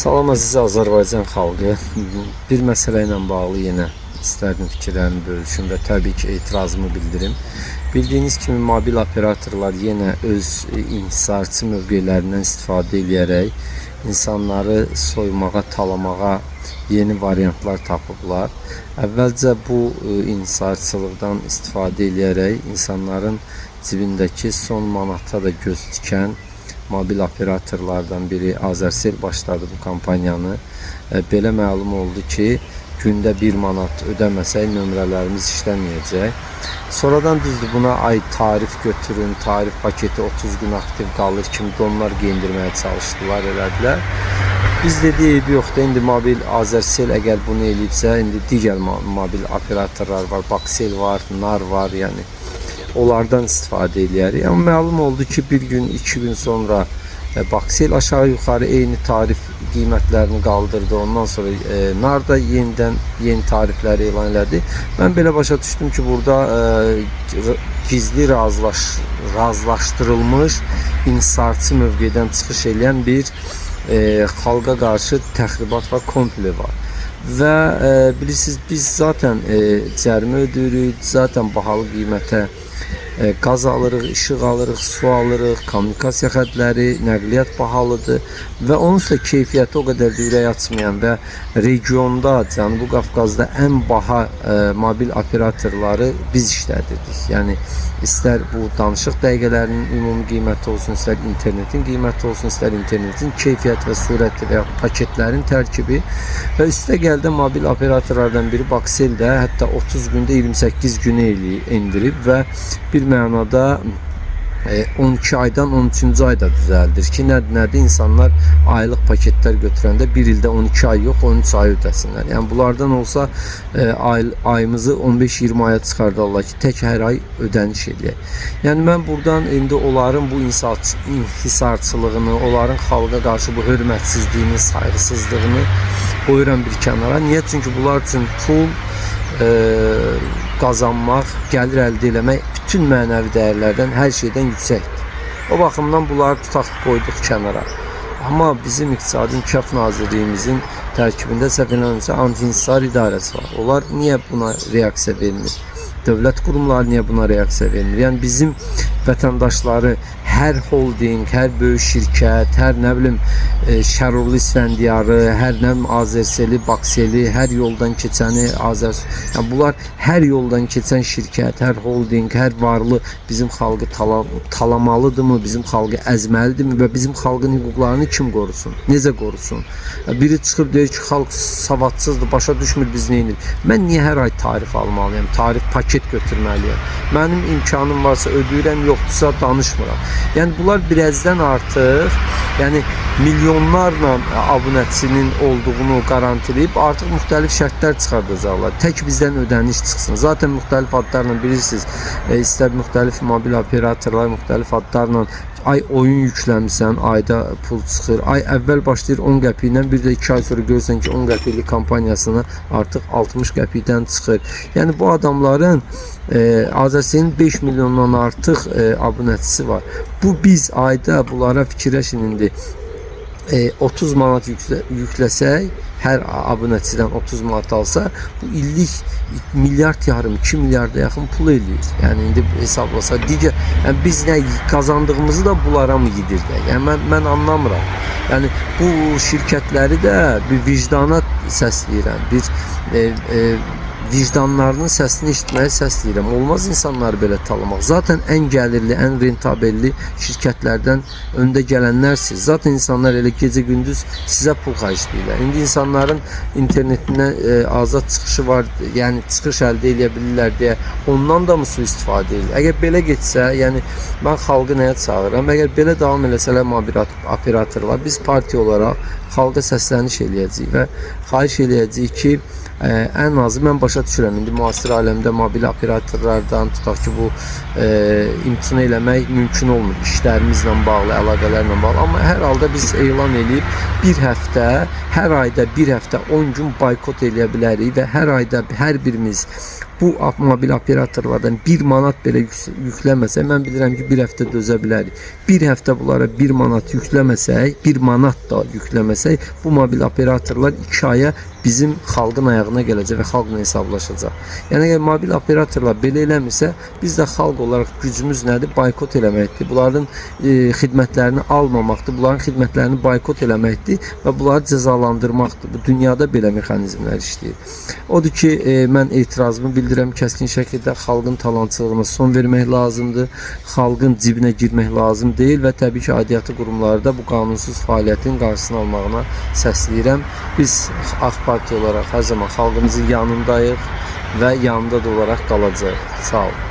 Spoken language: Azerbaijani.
Salam əziz Azərbaycan xalqı. Bir məsələ ilə bağlı yenə istərdim fikirlərimi bölüşüm və təbii ki etirazımı bildirim. Bildiyiniz kimi mobil operatorlar yenə öz inhisarçı mövqelərindən istifadə edərək insanları soymağa, talamağa yeni variantlar tapıblar. Əvvəlcə bu inhisarçılıqdan istifadə edərək insanların cibindəki son manata da göz dikən mobil operatorlardan biri Azərsel başladı bu kampaniyanı. Belə məlum oldu ki, gündə 1 manat ödəməsək nömrələrimiz işləməyəcək. Sonradan düzdür buna ay tarif götürün, tarif paketi 30 gün aktiv qalır kimi donlar geyindirməyə çalışdılar, elədilər. Biz dedik, yoxdur, indi mobil Azərsel əgər bunu eləyibsə, indi digər mobil operatorlar var, Baksel var, Nar var, yəni onlardan istifadə edərik. Amma məlum oldu ki, bir gün, 2 gün sonra Baksel aşağı yuxarı eyni tarif qiymətlərini qaldırdı. Ondan sonra Nar da yenidən yeni tarifləri elan elədi. Mən belə başa düşdüm ki, burada gizli razılaşdırılmış inhisarçı mövqedən çıxış edən bir xalqa qarşı təxribat və komple var. Və bilirsiniz, biz zaten cərimə ödəyirik, zaten bahalı qiymətə qaz alırıq, işıq alırıq, su alırıq, kommunikasiya xətləri, nəqliyyat bahalıdır və onun üstə keyfiyyəti o qədər də ürək açmayan və regionda, Cənubi Qafqazda ən baha mobil operatorları biz işlədirdik. Yəni istər bu danışıq dəqiqələrinin ümumi qiyməti olsun, istər internetin qiyməti olsun, istər internetin keyfiyyəti və surəti və paketlərin tərkibi və üstə gəldə mobil operatorlardan biri Baksel də hətta 30 gündə 28 günə endirib və bir mənada 12 aydan 13-cü ayda düzəldir ki, nədir? İnsanlar aylıq paketlər götürəndə bir ildə 12 ay yox, 13 ay ödəsinlər. Yəni bunlardan olsa ayımızı 15-20 aya çıxardarlar ki, tək hər ay ödəniş eləyək. Yəni mən buradan indi onların bu inhisarçılığını, onların xalqa qarşı bu hörmətsizliyini, sayğısızlığını qoyuram bir kənara. Niyə? Çünki bunlar üçün pul qazanmaq, gəlir əldə eləmək bütün mənəvi dəyərlərdən, hər şeydən yüksəkdir. O baxımdan bunları tutaq qoyduq kənara. Amma bizim İqtisadi İnkişaf Nazirliyimizin tərkibində səhv eləmirəmsə anti-inhisar idarəsi var. Onlar niyə buna reaksiya vermir? Dövlət qurumları niyə buna reaksiya vermir? Yəni bizim vətəndaşları hər holding, hər böyük şirkət, hər nə bilim Şərurlu İsfəndiyarı, hər nə bilim Azərseli, Bakseli, hər yoldan keçəni yəni bunlar hər yoldan keçən şirkət, hər holding, hər varlı bizim xalqı talamalıdırmı, bizim xalqı əzməlidirmi və bizim xalqın hüquqlarını kim qorusun? Necə qorusun? Biri çıxıb deyir ki, xalq savadsızdır, başa düşmür biz neyirik. Mən niyə hər ay tarif almalıyam, tarif paket götürməliyəm? Mənim imkanım varsa ödəyirəm, yoxdursa danışmıram. Yəni bunlar birazdan artıq, yəni milyonlarla abunəçinin olduğunu qarantiləyib artıq müxtəlif şərtlər çıxardacaqlar. Tək bizdən ödəniş çıxsın. Zaten müxtəlif adlarla bilirsiniz, istər müxtəlif mobil operatorlar müxtəlif adlarla ay oyun yükləmişsən, ayda pul çıxır. Ay əvvəl başlayır 10 qəpiklə, bir də 2 ay sonra görürsən ki 10 qəpiklik kampaniyasına artıq 60 qəpikdən çıxır. Yəni bu adamların Azərselin 5 milyondan artıq abunəçisi var. Bu biz ayda bunlara fikirləşin indi 30 manat yükləsək, hər abunəçidən 30 manat alsa, bu illik milyard yarım, 2 milyarda yaxın pul eləyir. Yəni indi hesablasa, digər, yəni biz nə qazandığımızı da bunlara mı yedirdik? Yəni mən anlamıram. Yəni bu şirkətləri də bir vicdana səsləyirəm, bir vicdanlarının səsini eşitməyə səsləyirəm. Olmaz insanları belə talamaq. Zaten ən gəlirli, ən rentabelli şirkətlərdən öndə gələnlərsiniz. Zaten insanlar elə gecə-gündüz sizə pul xərcləyirlər. İndi insanların internetindən azad çıxışı var, yəni çıxış əldə edə bilirlər deyə ondan da mı sui-istifadə edilir? Əgər belə getsə, yəni mən xalqı nəyə çağırıram? Əgər belə davam eləsələr mobil operatorlar, biz partiya olaraq xalqa səsləniş eləyəcəyik və xahiş eləyəcəyik ki, ən azı mən başa düşürəm. İndi müasir aləmdə mobil operatorlardan tutaq ki, bu imtina eləmək mümkün olmur. İşlərimizlə bağlı, əlaqələrlə bağlı. Amma hər halda biz elan edib bir həftə, hər ayda bir həftə 10 gün boykot eləyə bilərik və hər ayda hər birimiz bu mobil operatorlardan 1 manat belə yükləməsək, mən bilirəm ki, bir həftə dözə bilərik. Bir həftə bunlara 1 manat yükləməsək, 1 manat da yükləməsək, bu mobil operatorlar 2 aya bizim xalqın ayağına gələcək və xalqla hesablaşacaq. Yəni əgər mobil operatorlar belə eləmirsə, biz də xalq olaraq gücümüz nədir? Boykot eləməkdir. Bunların xidmətlərini almamaqdır. Bunların xidmətlərini boykot eləməkdir və bunları cəzalandırmaqdır. Bu dünyada belə mexanizmlər işləyir. Odur ki, mən etirazımı bildirəm, kəskin şəkildə xalqın talançılığına son vermək lazımdır. Xalqın cibinə girmək lazım deyil və təbii ki, aidiyyatı qurumları da bu qanunsuz fəaliyyətin qarşısını almağına səsləyirəm. Biz AK Parti olaraq hər zaman xalqımızın yanındayıq və yanında da olaraq qalacağıq. Sağ olun.